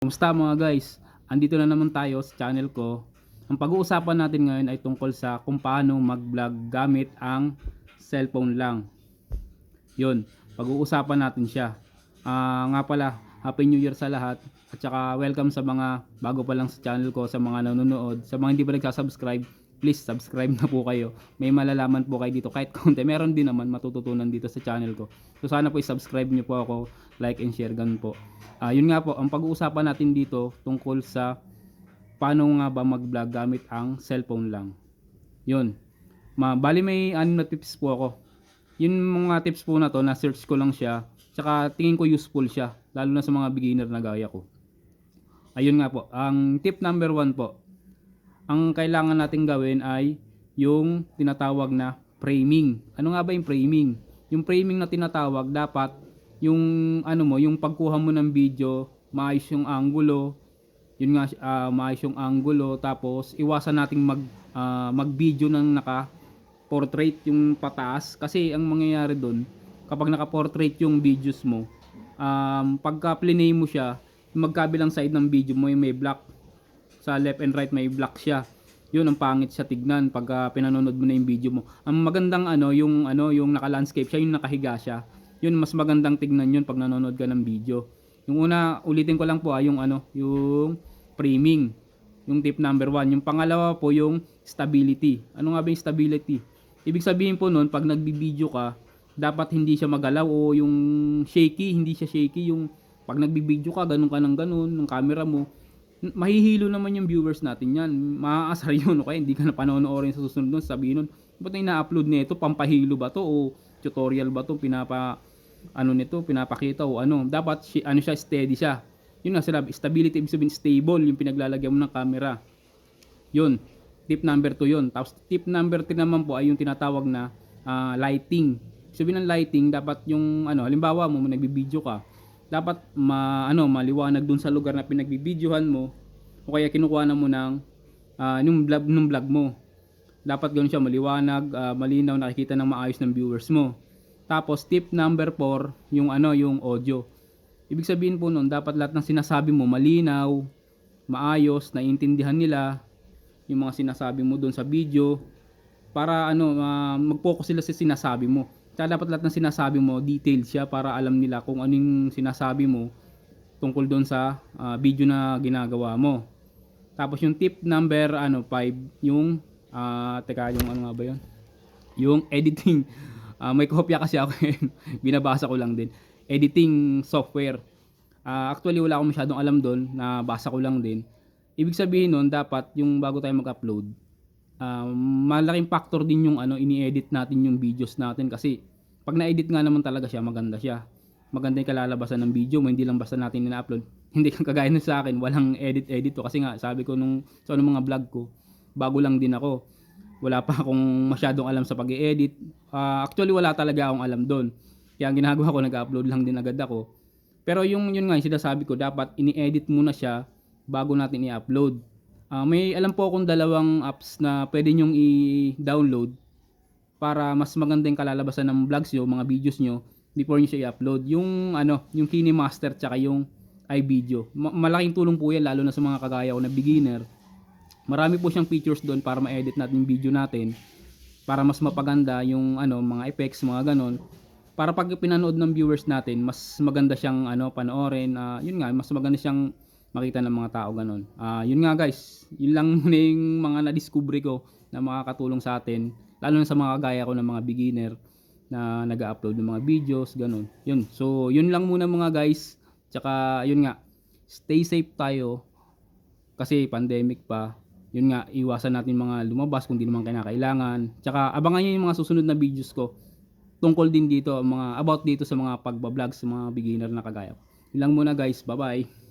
Kumusta mga guys? Andito na naman tayo sa channel ko. Ang pag-uusapan natin ngayon ay tungkol sa kung paano mag-vlog gamit ang cellphone lang. Yun, pag-uusapan natin siya. Nga pala, Happy New Year sa lahat. At saka welcome sa mga bago pa lang sa channel ko, sa mga nanonood. Sa mga hindi pa nagsasubscribe, please subscribe na po kayo. May malalaman po kayo dito kahit konti. Meron din naman matututunan dito sa channel ko. So sana po i-subscribe nyo po ako, like and share, ganun po. Yun nga po, ang pag-uusapan natin dito tungkol sa paano nga ba mag-vlog gamit ang cellphone lang. Yun. Bali may 6 na tips po ako. Yung mga tips po na to, na-search ko lang siya. Tsaka tingin ko useful siya, lalo na sa mga beginner na gaya ko. Ayun nga po, ang tip number 1 po. Ang kailangan nating gawin ay yung tinatawag na framing. Ano nga ba yung framing? Yung framing na tinatawag, dapat yung yung pagkuha mo ng video, maayos yung angulo. Yun nga, maayos yung angulo, tapos iwasan nating mag-video ng naka-portrait yung pataas kasi ang mangyayari doon kapag naka-portrait yung videos mo, pagka plinay mo siya, magkabilang side ng video mo may black, sa left and right may black siya. Yun ang pangit siya tignan pagka pinanonood mo na yung video mo. Ang magandang yung naka-landscape siya, yung nakahiga siya. Yun mas magandang tignan yun pag nanonood ka ng video. Yung una, ulitin ko lang po yung framing. Yung tip number 1. Yung pangalawa po yung stability. Ano nga ba yung stability? Ibig sabihin po nun, pag nagbibideo ka, dapat hindi siya magalaw o yung shaky, hindi siya shaky. Yung pag nagbibideo ka, ganun ka ng ganun, ng camera mo, mahihilo naman yung viewers natin yan. Maaasar yun, okay? Hindi ka na panonoorin sa susunod nun, sabihin nun, ba't na ina-upload nito? Pampahilo ba to? O tutorial ba to? Pinapakita o ano? Dapat siya, steady siya. Yun nga sila, stability, ibig sabihin stable yung pinaglalagyan mo ng camera. Yun, tip number 2 yun. Tapos tip number 3 naman po ay yung tinatawag na lighting. Sabihin ng lighting, dapat yung halimbawa mo nagbibideo ka, dapat maliwanag dun sa lugar na pinagbibidyohan mo, o kaya kinukuha na mo ng nung vlog mo. Dapat ganoon siya, maliwanag, malinaw, nakikita ng maayos ng viewers mo. Tapos tip number 4, yung audio. Ibig sabihin po noon, dapat lahat ng sinasabi mo malinaw, maayos, naiintindihan nila yung mga sinasabi mo doon sa video, para mag-focus sila sa sinasabi mo. Kaya dapat lahat ng sinasabi mo detailed siya para alam nila kung anong sinasabi mo tungkol doon sa video na ginagawa mo. Tapos yung tip number 5, yung yung ano nga ba yun? Yung editing. May kopya kasi ako binabasa ko lang din. Editing software. Actually wala akong masyadong alam doon, nabasa ko lang din. Ibig sabihin nun, dapat yung bago tayo mag-upload, malaking factor din yung ini-edit natin yung videos natin, kasi pag na-edit nga naman talaga siya, maganda siya. Maganda yung kalalabasan ng video mo, hindi lang basta natin ina-upload. Hindi kang kagaya nun sa akin, walang edit to, kasi nga sabi ko sa mga vlog ko, bago lang din ako. Wala pa akong masyadong alam sa pag-i-edit. Actually wala talaga akong alam doon. Kaya ang ginagawa ko, nag-upload lang din agad ako. Pero yun nga yung sinasabi ko, dapat ini-edit muna siya bago natin i-upload. May alam po akong 2 apps na pwede nyong i-download para mas maganda yung kalalabasan ng vlogs nyo, mga videos nyo, before nyo siya i-upload. Yung KineMaster tsaka yung iVideo. Malaking tulong po yan, lalo na sa mga kagaya ko na beginner. Marami po siyang features doon para ma-edit natin yung video natin, para mas mapaganda yung mga effects, mga ganon. Para pag pinanood ng viewers natin, mas maganda siyang panoorin. Yun nga, mas maganda siyang makita ng mga tao, ganon. Yun nga guys, yun lang muna yung mga na-discover ko na makakatulong sa atin, lalo na sa mga kagaya ko ng mga beginner na nag-upload ng mga videos, ganon. Yun, so yun lang muna mga guys. Tsaka yun nga, stay safe tayo kasi pandemic pa. Yun nga, iwasan natin mga lumabas kung di naman kailangan. Tsaka abangan nyo yung mga susunod na videos ko tungkol din dito, about dito sa mga pagbablog sa mga beginner na kagaya ko. Yun lang muna guys, bye bye.